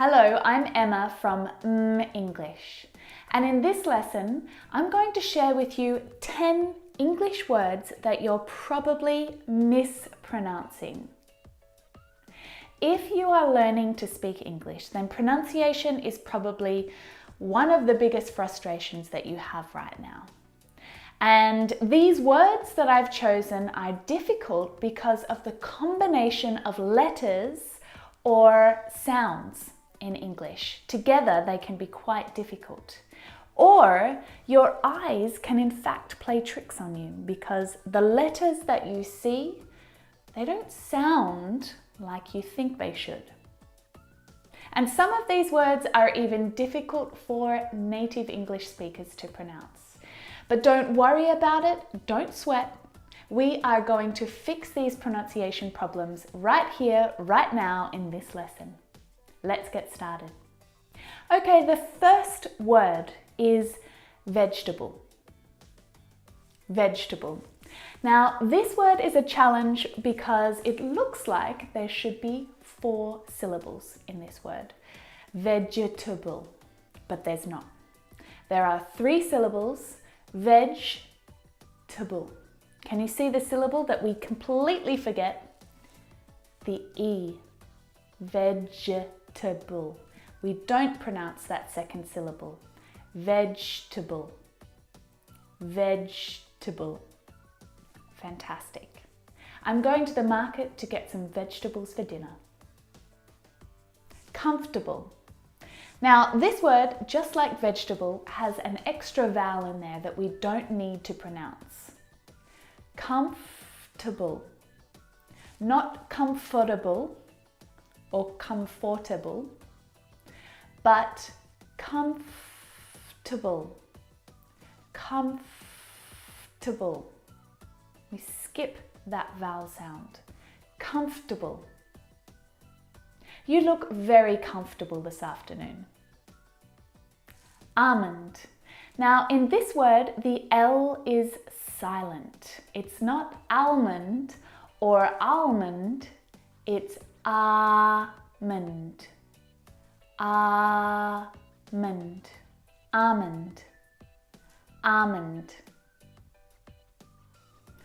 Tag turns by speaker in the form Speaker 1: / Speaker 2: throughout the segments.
Speaker 1: Hello, I'm Emma from English, and in this lesson I'm going to share with you 10 English words that you're probably mispronouncing. If you are learning to speak English, then pronunciation is probably one of the biggest frustrations that you have right now. And these words that I've chosen are difficult because of the combination of letters or sounds in English. Together they can be quite difficult. Or your eyes can in fact play tricks on you because the letters that you see, they don't sound like you think they should. And some of these words are even difficult for native English speakers to pronounce. But don't worry about it, don't sweat. We are going to fix these pronunciation problems right here, right now in this lesson. Let's get started. Okay, the first word is vegetable. Vegetable. Now, this word is a challenge because it looks like there should be 4 syllables in this word. Vegetable, but there's not. There are 3 syllables, veg-table. Can you see the syllable that we completely forget? The E, vegetable. We don't pronounce that second syllable. Vegetable, vegetable. Fantastic. I'm going to the market to get some vegetables for dinner. Comfortable. Now, this word, just like vegetable, has an extra vowel in there that we don't need to pronounce. Comfortable. Not comfortable or comfortable, but comfortable. Comfortable. We skip that vowel sound. Comfortable. You look very comfortable this afternoon. Almond. Now, in this word, the L is silent. It's not almond or almond, it's almond. Almond. Almond. Almond.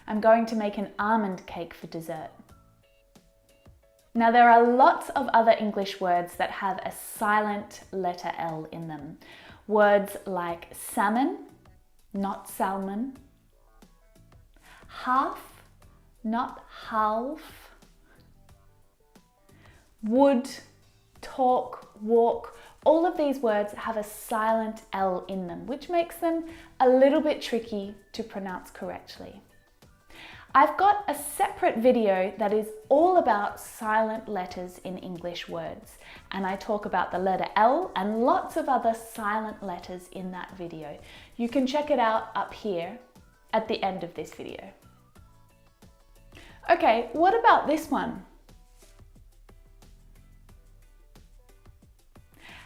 Speaker 1: I'm going to make an almond cake for dessert. Now, there are lots of other English words that have a silent letter L in them. Words like salmon, not salmon. Half, not half. Would, talk, walk. All of these words have a silent L in them, which makes them a little bit tricky to pronounce correctly. I've got a separate video that is all about silent letters in English words, and I talk about the letter L and lots of other silent letters in that video. You can check it out up here at the end of this video. Okay, what about this one?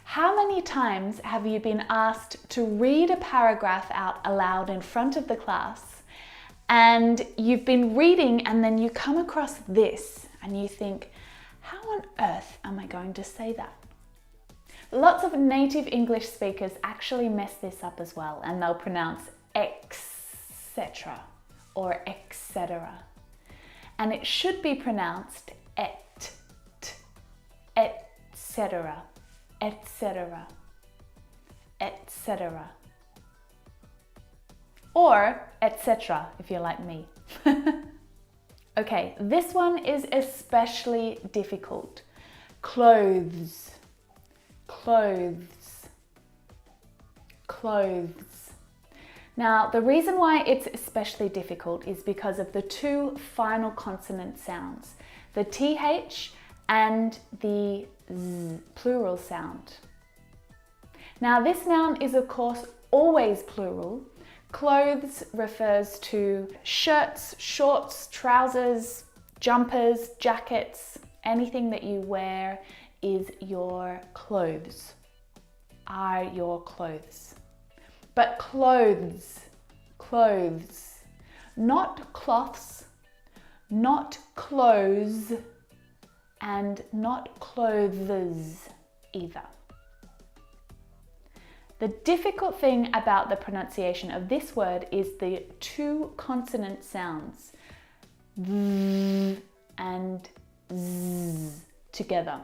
Speaker 1: How many times have you been asked to read a paragraph out aloud in front of the class, and you've been reading and then you come across this and you think, how on earth am I going to say that? Lots of native English speakers actually mess this up as well, and they'll pronounce etc. or etc. And it should be pronounced etc. etc. etc. Or etc. if you're like me. Okay, this one is especially difficult. Clothes, clothes, clothes. Now, the reason why it's especially difficult is because of the 2 final consonant sounds, the TH and the Z, plural sound. Now, this noun is of course always plural. Clothes refers to shirts, shorts, trousers, jumpers, jackets. Anything that you wear is your clothes, are your clothes. But clothes, clothes, not cloths, not clothes, and not clothes. either. The difficult thing about the pronunciation of this word is the two consonant sounds, v and z together.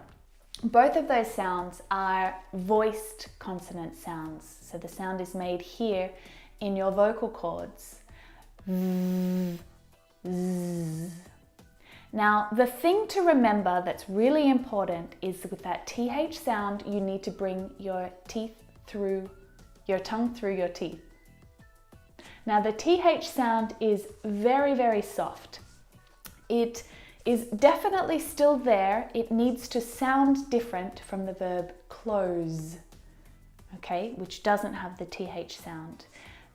Speaker 1: Both of those sounds are voiced consonant sounds. So the sound is made here in your vocal cords. V, z. Now, the thing to remember that's really important is with that TH sound, you need to bring your tongue through your teeth. Now, the TH sound is very, very soft. It is definitely still there. It needs to sound different from the verb close, okay, which doesn't have the TH sound.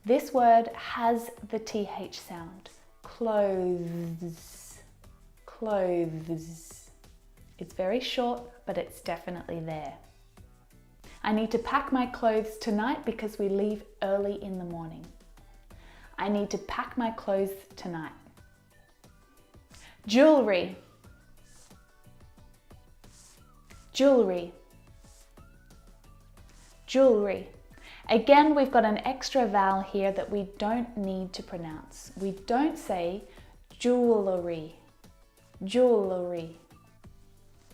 Speaker 1: This word has the TH sound. Clothes, clothes. It's very short, but it's definitely there. I need to pack my clothes tonight because we leave early in the morning. I need to pack my clothes tonight. Jewelry, jewelry, jewelry. Again, we've got an extra vowel here that we don't need to pronounce. We don't say jewelry, jewelry.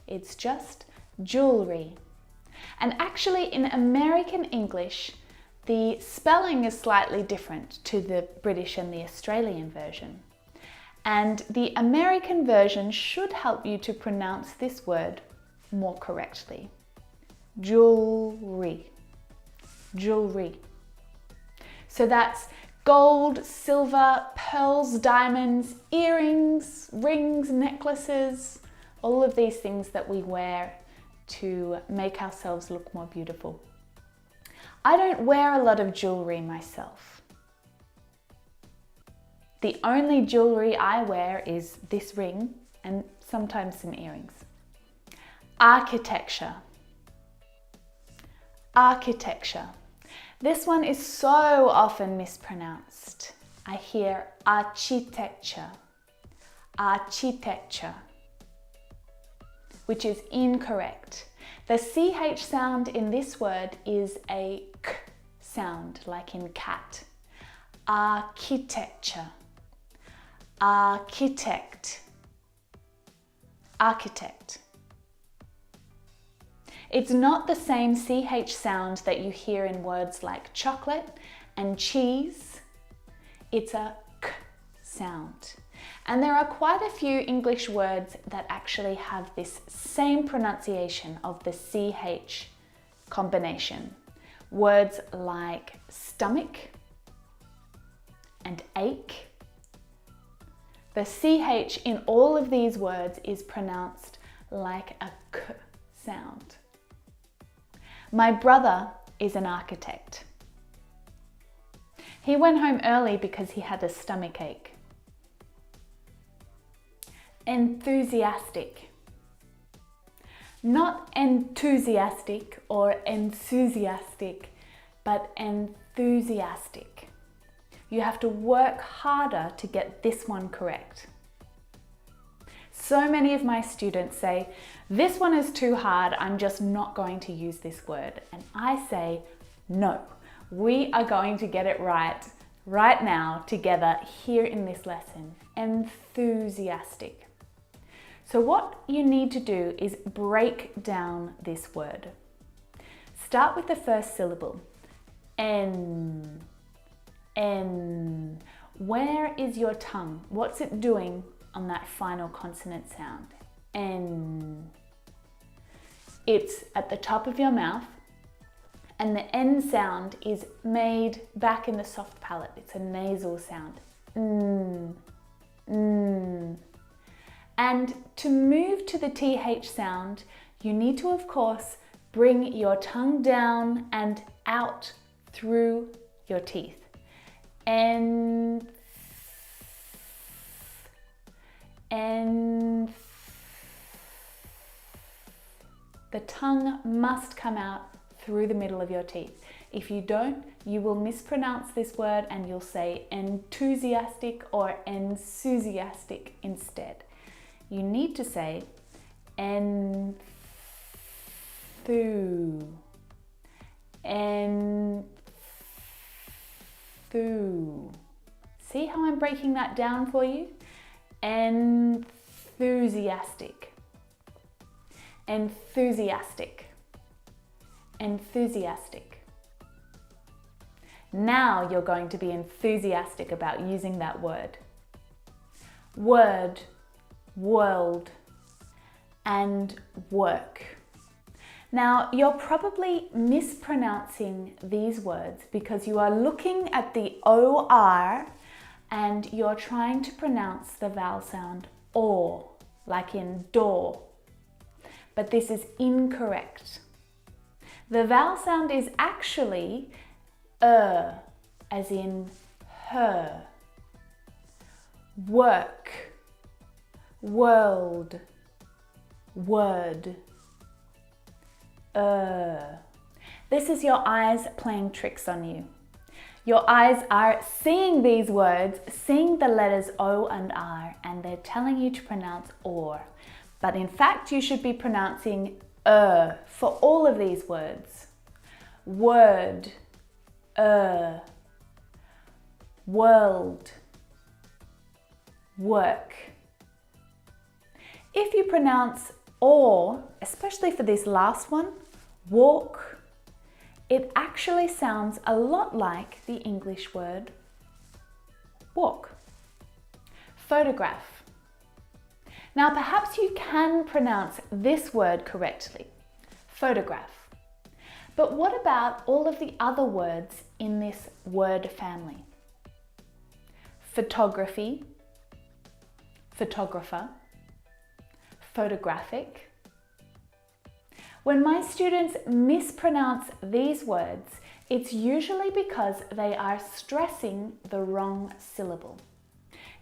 Speaker 1: It's just jewelry. And actually in American English, the spelling is slightly different to the British and the Australian version. And the American version should help you to pronounce this word more correctly. Jewelry, jewelry. So that's gold, silver, pearls, diamonds, earrings, rings, necklaces, all of these things that we wear to make ourselves look more beautiful. I don't wear a lot of jewelry myself. The only jewelry I wear is this ring and sometimes some earrings. Architecture. Architecture. This one is so often mispronounced. I hear architecture, architecture, which is incorrect. The CH sound in this word is a K sound, like in cat. Architecture. Architect, architect. It's not the same CH sound that you hear in words like chocolate and cheese. It's a K sound. And there are quite a few English words that actually have this same pronunciation of the CH combination. Words like stomach and ache. The CH in all of these words is pronounced like a K sound. My brother is an architect. He went home early because he had a stomach ache. Enthusiastic. Not enthusiastic or enthusiastic, but enthusiastic. You have to work harder to get this one correct. So many of my students say, this one is too hard, I'm just not going to use this word. And I say, no, we are going to get it right now together here in this lesson. Enthusiastic. So what you need to do is break down this word. Start with the first syllable. N. N. Where is your tongue? What's it doing on that final consonant sound? N. It's at the top of your mouth, and the N sound is made back in the soft palate. It's a nasal sound. N. N. And to move to the TH sound, you need to, of course, bring your tongue down and out through your teeth. And the tongue must come out through the middle of your teeth. If you don't, you will mispronounce this word and you'll say enthusiastic or enthusiastic instead. You need to say See how I'm breaking that down for you? Enthusiastic. Enthusiastic. Enthusiastic. Now you're going to be enthusiastic about using that word. Word, world, and work. Now, you're probably mispronouncing these words because you are looking at the OR and you're trying to pronounce the vowel sound or, like in door. But this is incorrect. The vowel sound is actually as in her. Work, world, word. This is your eyes playing tricks on you. Your eyes are seeing these words, seeing the letters O and R, and they're telling you to pronounce or. But in fact, you should be pronouncing for all of these words. Word, world, work. If you pronounce or, especially for this last one, walk, it actually sounds a lot like the English word walk. Photograph. Now perhaps you can pronounce this word correctly, photograph. But what about all of the other words in this word family? Photography, photographer, photographic. When my students mispronounce these words, it's usually because they are stressing the wrong syllable.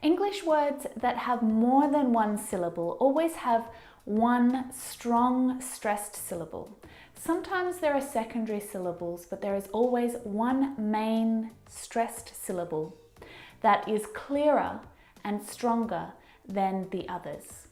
Speaker 1: English words that have more than one syllable always have one strong stressed syllable. Sometimes there are secondary syllables, but there is always one main stressed syllable that is clearer and stronger than the others.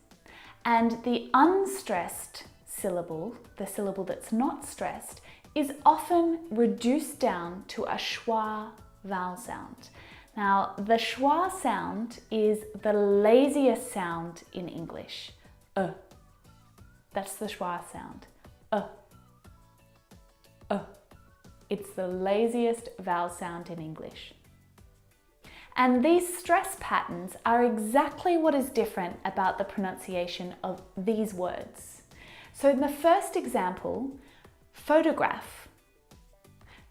Speaker 1: And the unstressed syllable, the syllable that's not stressed, is often reduced down to a schwa vowel sound. Now, the schwa sound is the laziest sound in English. That's the schwa sound. It's the laziest vowel sound in English. And these stress patterns are exactly what is different about the pronunciation of these words. So in the first example, photograph,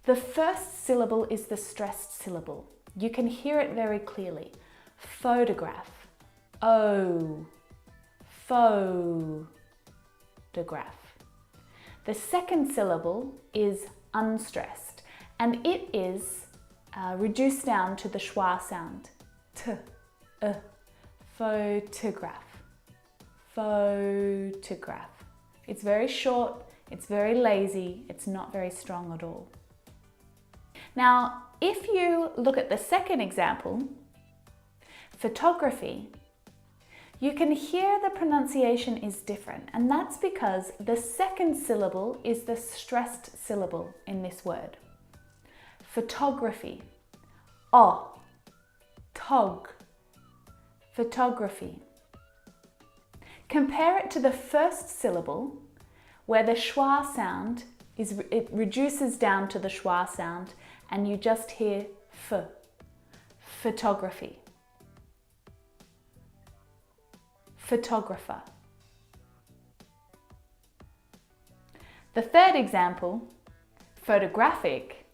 Speaker 1: the first syllable is the stressed syllable. You can hear it very clearly. Photograph. Oh. Photograph. The second syllable is unstressed, and it is reduced down to the schwa sound. Photograph. Photograph. It's very short, it's very lazy, it's not very strong at all. Now, if you look at the second example, photography, you can hear the pronunciation is different, and that's because the second syllable is the stressed syllable in this word. Photography. Tog. Photography. Compare it to the first syllable, where the schwa sound it reduces down to the schwa sound, and you just hear f. Photography. Photographer. The third example, photographic,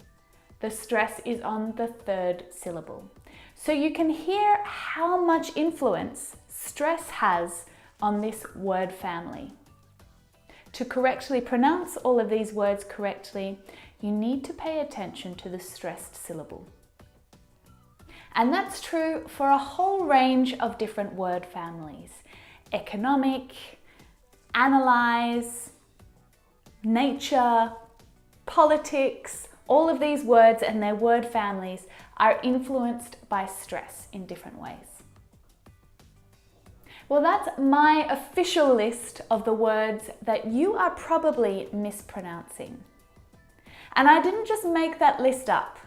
Speaker 1: the stress is on the third syllable. So you can hear how much influence stress has on this word family. To correctly pronounce all of these words correctly, you need to pay attention to the stressed syllable. And that's true for a whole range of different word families. Economic, analyze, nature, politics, all of these words and their word families are influenced by stress in different ways. Well, that's my official list of the words that you are probably mispronouncing. And I didn't just make that list up.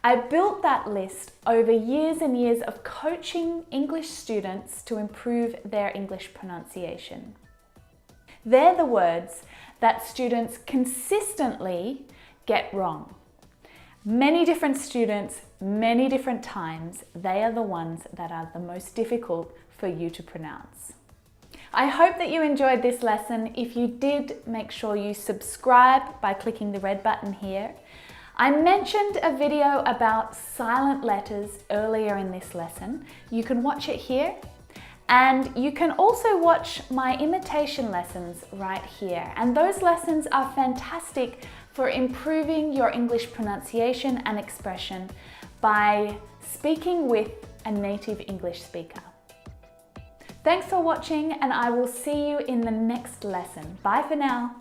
Speaker 1: I built that list over years and years of coaching English students to improve their English pronunciation. They're the words that students consistently get wrong. Many different students, many different times, they are the ones that are the most difficult for you to pronounce. I hope that you enjoyed this lesson. If you did, make sure you subscribe by clicking the red button here. I mentioned a video about silent letters earlier in this lesson. You can watch it here. And you can also watch my imitation lessons right here. And those lessons are fantastic for improving your English pronunciation and expression by speaking with a native English speaker. Thanks for watching, and I will see you in the next lesson. Bye for now.